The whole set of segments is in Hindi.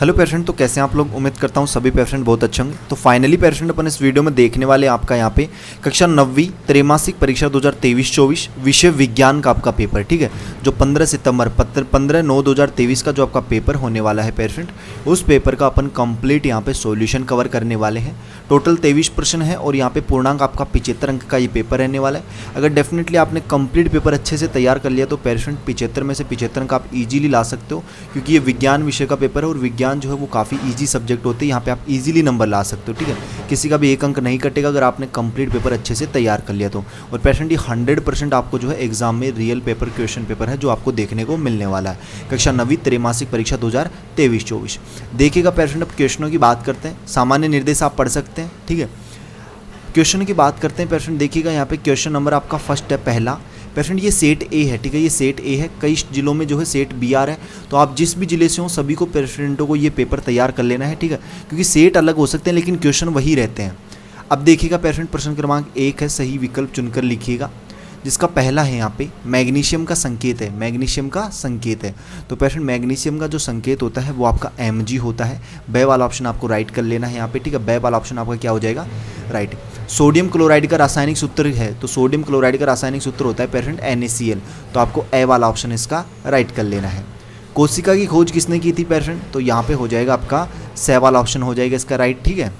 हेलो पेशेंट, तो कैसे हैं आप लोग। उम्मीद करता हूँ सभी पेशेंट बहुत अच्छे होंगे। तो फाइनली पेशेंट अपन इस वीडियो में देखने वाले हैं आपका यहाँ पे कक्षा 9वीं त्रैमासिक परीक्षा 2023-24 विषय विज्ञान का आपका पेपर, ठीक है, जो 15 सितंबर 15/9/2023 का जो आपका पेपर होने वाला है पेशेंट, उस पेपर का अपन कंप्लीट यहाँ पे सॉल्यूशन कवर करने वाले हैं। टोटल 23 प्रश्न है और यहाँ पे पूर्णांक आपका 75 अंक का ये पेपर रहने वाला है। अगर डेफिनेटली आपने कंप्लीट पेपर अच्छे से तैयार कर लिया तो पेशेंट 75 में से 75 अंक आप इजीली ला सकते हो, क्योंकि ये विज्ञान विषय का पेपर है और विज्ञान जो है वो काफ़ी इजी सब्जेक्ट होते हैं। यहाँ पे आप इजीली नंबर ला सकते हो, ठीक है, किसी का भी एक अंक नहीं कटेगा अगर आपने कंप्लीट पेपर अच्छे से तैयार कर लिया तो। और पेशेंट ये 100% आपको जो है एग्जाम में रियल पेपर क्वेश्चन पेपर है जो आपको देखने को मिलने वाला है कक्षा 9वीं त्रैमासिक परीक्षा 2023-24। देखिएगा पेशेंट, अब क्वेश्चनों की बात करते हैं। सामान्य निर्देश आप पढ़ सकते हैं, ठीक है। क्वेश्चन की बात करते हैं पेशेंट, देखिएगा यहाँ पे क्वेश्चन नंबर आपका फर्स्ट है पहला। पेशेंट ये सेट ए है, ठीक है, ये सेट ए है। कई जिलों में जो है सेट बी आ रहा है, तो आप जिस भी जिले से हो सभी को पेशेंटों को ये पेपर तैयार कर लेना है, ठीक है, क्योंकि सेट अलग हो सकते हैं लेकिन क्वेश्चन वही रहते हैं। अब देखिएगा पेशेंट, प्रश्न क्रमांक 1 है, सही विकल्प चुनकर लिखिएगा, जिसका पहला है यहाँ पे मैग्नीशियम का संकेत है। मैग्नीशियम का संकेत है तो पेशेंट मैग्नीशियम का जो संकेत होता है वो आपका Mg होता है। बे वाला ऑप्शन आपको राइट कर लेना है यहाँ पे, ठीक है, बे वाला ऑप्शन आपका क्या हो जाएगा, राइट। सोडियम क्लोराइड का रासायनिक सूत्र है, तो सोडियम क्लोराइड का रासायनिक सूत्र होता है पेशेंट NaCl, तो आपको ए वाला ऑप्शन इसका राइट कर लेना है। कोशिका की खोज किसने की थी पेशेंट, तो यहाँ पे हो जाएगा आपका से वाला ऑप्शन हो जाएगा इसका राइट, ठीक है।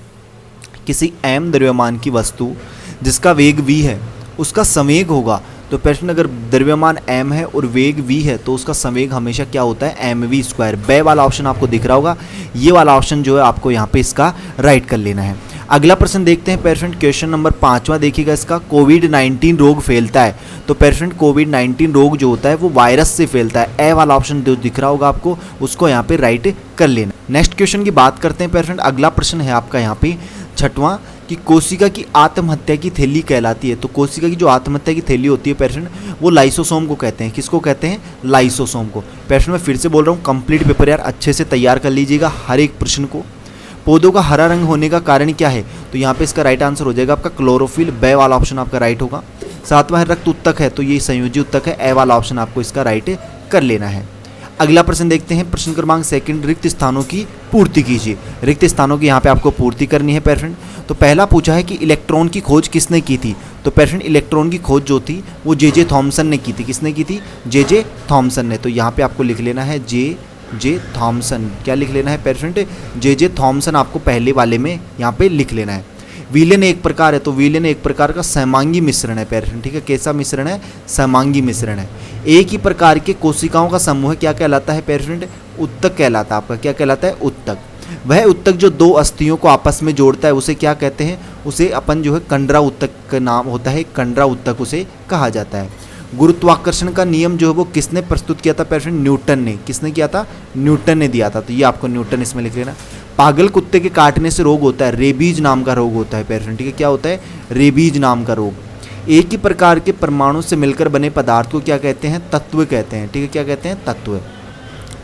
किसी m द्रव्यमान की वस्तु जिसका वेग v है उसका संवेग होगा, तो पेशेंट अगर द्रव्यमान m है और वेग v है तो उसका संवेग हमेशा क्या होता है, mv²। बे वाला ऑप्शन आपको दिख रहा होगा, ये वाला ऑप्शन जो है आपको यहाँ पे इसका राइट कर लेना है। अगला प्रश्न देखते हैं पेशेंट, क्वेश्चन नंबर 5वां देखिएगा इसका, कोविड-19 रोग फैलता है, तो पेशेंट कोविड-19 रोग जो होता है वो वायरस से फैलता है। ए वाला ऑप्शन जो दिख रहा होगा आपको उसको यहाँ पे राइट कर लेना। नेक्स्ट क्वेश्चन की बात करते हैं पेशेंट, अगला प्रश्न है आपका यहाँ पे 6वां कि कोशिका की आत्महत्या की थैली कहलाती है। तो कोशिका की जो आत्महत्या की थैली होती है पेशेंट वो लाइसोसोम को कहते हैं। किसको कहते हैं, लाइसोसोम को। पेशेंट मैं फिर से बोल रहा हूँ, कंप्लीट पेपर यार अच्छे से तैयार कर लीजिएगा हर एक प्रश्न को। पौधों का हरा रंग होने का कारण क्या है, तो यहाँ पे इसका राइट आंसर हो जाएगा आपका क्लोरोफिल। बे वाला ऑप्शन आपका राइट होगा। 7वां है रक्त उत्तक है, तो ये संयोजी उत्तक है। ए वाला ऑप्शन आपको इसका राइट कर लेना है। अगला प्रश्न देखते हैं, प्रश्न क्रमांक 2, रिक्त स्थानों की पूर्ति कीजिए। रिक्त स्थानों की यहाँ पे आपको पूर्ति करनी है पेशेंट। तो पहला पूछा है कि इलेक्ट्रॉन की खोज किसने की थी, तो पेशेंट इलेक्ट्रॉन की खोज जो थी वो जे थॉमसन ने की थी। किसने की थी, जे थॉमसन ने। तो यहाँ पे आपको लिख लेना है जे थॉमसन। क्या लिख लेना है पेशेंट, जे थॉमसन आपको पहले वाले में यहाँ पे लिख लेना है। विलेन एक प्रकार है, तो विलेन एक प्रकार का सहमांगी मिश्रण है पेशेंट, ठीक है। कैसा मिश्रण है, सहमांगी मिश्रण है। एक ही प्रकार के कोशिकाओं का समूह क्या कहलाता है पेशेंट, उत्तक कहलाता है आपका। क्या कहलाता है, उत्तक। वह उत्तक जो दो अस्थियों को आपस में जोड़ता है उसे क्या कहते हैं, उसे अपन जो है कंडरा उत्तक का नाम होता है, कंडरा उत्तक उसे कहा जाता है। गुरुत्वाकर्षण का नियम जो है वो किसने प्रस्तुत किया था पेशेंट, न्यूटन ने। किसने किया था, न्यूटन ने दिया था, तो ये आपको न्यूटन इसमें लिख लेना। पागल कुत्ते के काटने से रोग होता है, रेबीज नाम का रोग होता है पेशेंट, ठीक है। क्या होता है, रेबीज नाम का रोग। एक ही प्रकार के परमाणु से मिलकर बने पदार्थ को क्या कहते हैं, तत्व कहते हैं, ठीक है। क्या कहते हैं, तत्व।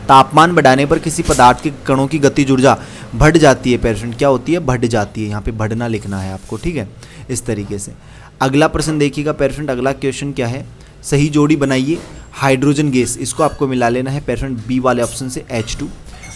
तापमान बढ़ाने पर किसी पदार्थ के कणों की गतिज ऊर्जा बढ़ जाती है पेशेंट। क्या होती है, बढ़ जाती है। यहाँ पे बढ़ना लिखना है आपको, ठीक है, इस तरीके से। अगला प्रश्न देखिएगा पेशेंट, अगला क्वेश्चन क्या है, सही जोड़ी बनाइए हाइड्रोजन गैस, इसको आपको मिला लेना है पेशेंट बी वाले ऑप्शन से H2।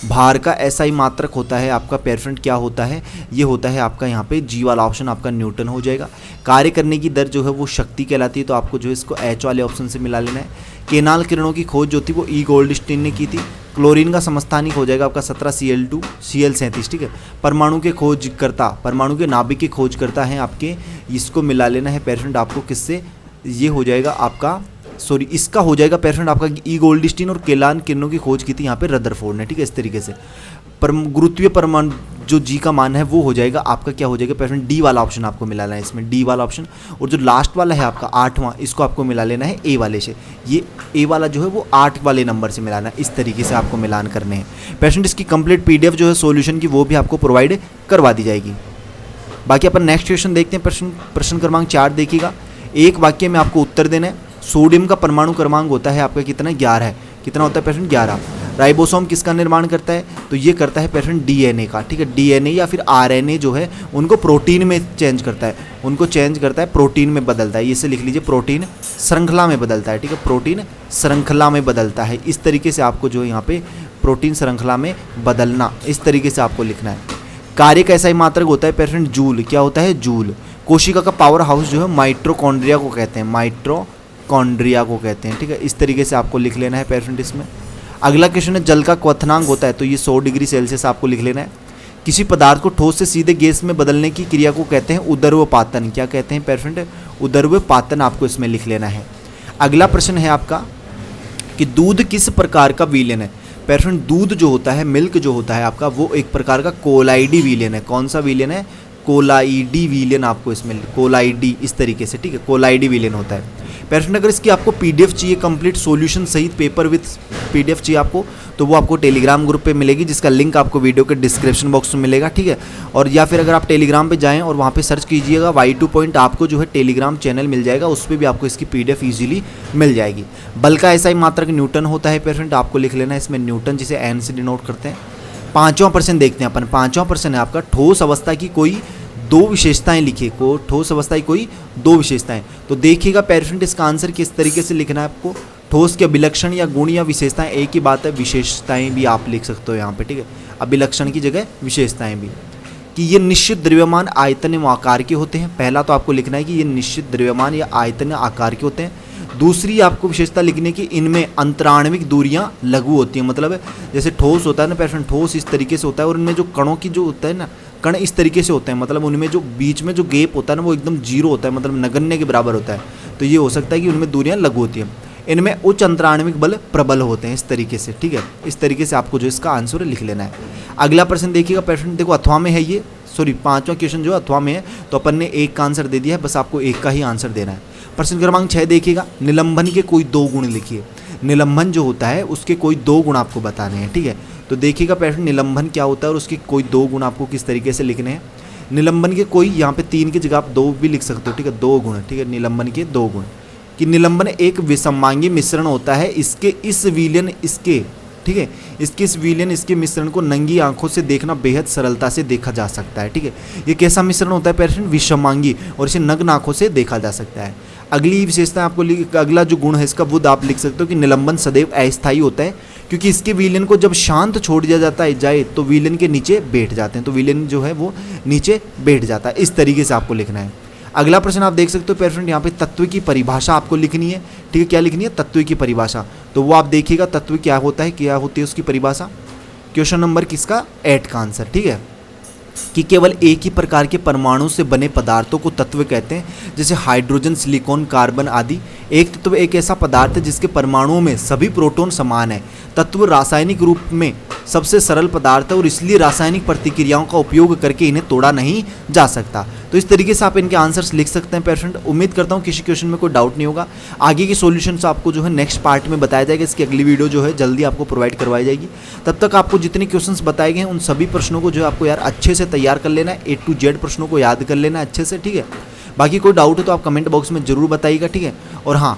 भार का ऐसा ही मात्रक होता है आपका पेशेंट, क्या होता है, ये होता है आपका यहाँ पे जी वाला ऑप्शन आपका न्यूटन हो जाएगा। कार्य करने की दर जो है वो शक्ति कहलाती है, तो आपको जो है इसको H वाले ऑप्शन से मिला लेना है। केनाल किरणों की खोज जो थी वो ई गोल्डस्टीन ने की थी। क्लोरीन का समस्थानिक हो जाएगा आपका 17Cl2 Cl37, ठीक है। परमाणु के खोजकर्ता, परमाणु के नाभिक के खोजकर्ता हैं आपके, इसको मिला लेना है पेशेंट आपको किससे, ये हो जाएगा आपका, सॉरी इसका हो जाएगा पेशेंट आपका ई गोल्डस्टीन, और केलान किरणों की खोज की थी यहाँ पे रदरफोर्ड ने, ठीक है, इस तरीके से। गुरुत्वीय परमाणु जो जी का मान है वो हो जाएगा आपका, क्या हो जाएगा पेशेंट, डी वाला ऑप्शन आपको मिला लेना है इसमें, डी वाला ऑप्शन। और जो लास्ट वाला है आपका 8वां, इसको आपको मिला लेना है ए वाले से। ये ए वाला जो है वो 8 वाले नंबर से मिलाना है, इस तरीके से आपको मिलान करने हैं पेशेंट। इसकी कंप्लीट PDF जो है सॉल्यूशन की वो भी आपको प्रोवाइड करवा दी जाएगी। बाकी अपन नेक्स्ट क्वेश्चन देखते हैं, प्रश्न क्रमांक 4 देखिएगा। एक वाक्य में आपको उत्तर देना है। सोडियम का परमाणु क्रमांक होता है आपका कितना, 11 है। कितना होता है पेशेंट, 11। राइबोसोम किसका निर्माण करता है, तो ये करता है पेशेंट DNA का, ठीक है। DNA या फिर RNA जो है उनको प्रोटीन में चेंज करता है, उनको चेंज करता है, प्रोटीन में बदलता है। इसे लिख लीजिए, प्रोटीन श्रृंखला में बदलता है, ठीक है, प्रोटीन श्रृंखला में बदलता है। इस तरीके से आपको जो है यहाँ पे प्रोटीन श्रृंखला में बदलना, इस तरीके से आपको लिखना है। कार्य का ऐसा ही मात्रक होता है पेशेंट जूल, क्या होता है जूल। कोशिका का पावर हाउस जो है माइटोकॉन्ड्रिया को कहते हैं, माइटोकॉन्ड्रिया को कहते हैं, ठीक है। इस तरीके से आपको लिख लेना है पेशेंट इसमें। अगला क्वेश्चन है जल का क्वथनांक होता है, तो ये 100 डिग्री सेल्सियस आपको लिख लेना है। किसी पदार्थ को ठोस से सीधे गैस में बदलने की क्रिया को कहते हैं उदर्वपातन, क्या कहते हैं पेशेंट, उदर्वपातन आपको इसमें लिख लेना है। अगला प्रश्न है आपका कि दूध किस प्रकार का विलयन है। पेशेंट दूध जो होता है, मिल्क जो होता है आपका, वो एक प्रकार का कोलाइडी विलयन है। कौन सा विलयन है, कोलाइडी विलयन आपको इसमें, कोलाइडी इस तरीके से, ठीक है, कोलाइडी विलयन होता है। पेशेंट अगर इसकी आपको पीडीएफ चाहिए, कंप्लीट सॉल्यूशन सहित पेपर विथ पीडीएफ चाहिए आपको, तो वो आपको टेलीग्राम ग्रुप पे मिलेगी, जिसका लिंक आपको वीडियो के डिस्क्रिप्शन बॉक्स में मिलेगा, ठीक है। और या फिर अगर आप टेलीग्राम पे जाएं और वहाँ पे सर्च कीजिएगा Y2 पॉइंट, आपको जो है टेलीग्राम चैनल मिल जाएगा, उस पर भी आपको इसकी पीडीएफ ईजिली मिल जाएगी। बल का ऐसा ही मात्रक न्यूटन होता है पेशेंट, आपको लिख लेना है इसमें न्यूटन, जिसे एन से डिनोट करते हैं। 5वां प्रश्न देखते हैं अपन। 5वां प्रश्न है आपका ठोस अवस्था की कोई दो विशेषताएं लिखिए, को ठोस अवस्था की कोई दो विशेषताएं। तो देखिएगा पेशेंट इसका आंसर किस तरीके से लिखना है आपको। ठोस के अभिलक्षण या गुण या विशेषताएं एक ही बात है, विशेषताएं भी आप लिख सकते हो यहाँ पे, ठीक है। अभिलक्षण की जगह विशेषताएं भी। कि ये निश्चित द्रव्यमान आयतन एवं आकार के होते हैं, पहला तो आपको लिखना है कि ये निश्चित द्रव्यमान या आयतन या आकार के होते हैं। दूसरी आपको विशेषता लिखने की इनमें अंतराण्विक दूरियाँ लघु होती हैं, मतलब जैसे ठोस होता है ना पेशेंट, ठोस इस तरीके से होता है और इनमें जो कणों की जो होता है ना, कण इस तरीके से होते हैं, मतलब उनमें जो बीच में जो गैप होता है ना वो एकदम जीरो होता है, मतलब नगण्य के बराबर होता है। तो ये हो सकता है कि उनमें दूरियां लघु होती हैं। इनमें उच्च अंतराण्विक बल प्रबल होते हैं, इस तरीके से, ठीक है। इस तरीके से आपको जो इसका आंसर लिख लेना है। अगला प्रश्न देखिएगा पेशेंट, देखो अथवा में है ये, सॉरी 5वां क्वेश्चन जो अथवा में है, तो अपन ने एक का आंसर दे दिया है, बस आपको एक का ही आंसर देना है। प्रश्न क्रमांक 6 देखिएगा, निलंबन के कोई दो गुण लिखिए। निलंबन जो होता है उसके कोई दो गुण आपको बताने हैं, ठीक है। तो देखिएगा पेशेंट निलंबन क्या होता है और उसके कोई दो गुण आपको किस तरीके से लिखने हैं। निलंबन के कोई, यहाँ पे 3 की जगह आप 2 भी लिख सकते हो, ठीक है, 2 गुण, ठीक है। निलंबन के 2 गुण कि निलंबन एक विषमांगी मिश्रण होता है, इसके इस विलयन इसके, ठीक है, इसके इस विलयन इसके मिश्रण को नंगी आंखों से देखना बेहद सरलता से देखा जा सकता है, ठीक है। ये कैसा मिश्रण होता है पेशेंट, विषमांगी, और इसे नग्न आंखों से देखा जा सकता है। अगली विशेषता आपको, अगला जो गुण है इसका बुध आप लिख सकते हो कि निलंबन सदैव अस्थायी होता है, क्योंकि इसके विलयन को जब शांत छोड़ दिया जाता है जाए तो विलयन के नीचे बैठ जाते हैं, तो विलयन जो है वो नीचे बैठ जाता है, इस तरीके से आपको लिखना है। अगला प्रश्न आप देख सकते हो पेशेंट, यहाँ पे तत्व की परिभाषा आपको लिखनी है, ठीक है। क्या लिखनी है, तत्व की परिभाषा। तो वो आप देखिएगा तत्व क्या होता है, क्या होती है उसकी परिभाषा। क्वेश्चन नंबर किसका 8 का आंसर, ठीक है। कि केवल एक ही प्रकार के परमाणु से बने पदार्थों को तत्व कहते हैं, जैसे हाइड्रोजन, सिलिकॉन, कार्बन आदि। एक तत्व एक ऐसा पदार्थ है जिसके परमाणुओं में सभी प्रोटॉन समान है। तत्व रासायनिक रूप में सबसे सरल पदार्थ है और इसलिए रासायनिक प्रतिक्रियाओं का उपयोग करके इन्हें तोड़ा नहीं जा सकता। तो इस तरीके से आप इनके आंसर्स लिख सकते हैं पेशेंट। उम्मीद करता हूँ किसी क्वेश्चन में कोई डाउट नहीं होगा। आगे की सॉल्यूशंस आपको जो है नेक्स्ट पार्ट में बताया जाएगा, इसकी अगली वीडियो जो है जल्दी आपको प्रोवाइड करवाई जाएगी। तब तक आपको जितने क्वेश्चंस बताए गए हैं उन सभी प्रश्नों को जो है आपको यार अच्छे से तैयार कर लेना है, A to Z प्रश्नों को याद कर लेना है अच्छे से, ठीक है। बाकी कोई डाउट है तो आप कमेंट बॉक्स में जरूर बताइएगा, ठीक है। और हाँ,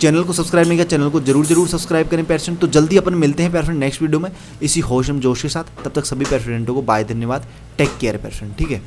चैनल को सब्सक्राइब नहीं किया, चैनल को जरूर सब्सक्राइब करें पेशेंट। तो जल्दी अपन मिलते हैं पेशेंट नेक्स्ट वीडियो में इसी होश एवं जोश के साथ। तब तक सभी पेशेंटों को बाय, धन्यवाद, टेक केयर पेशेंट, ठीक है।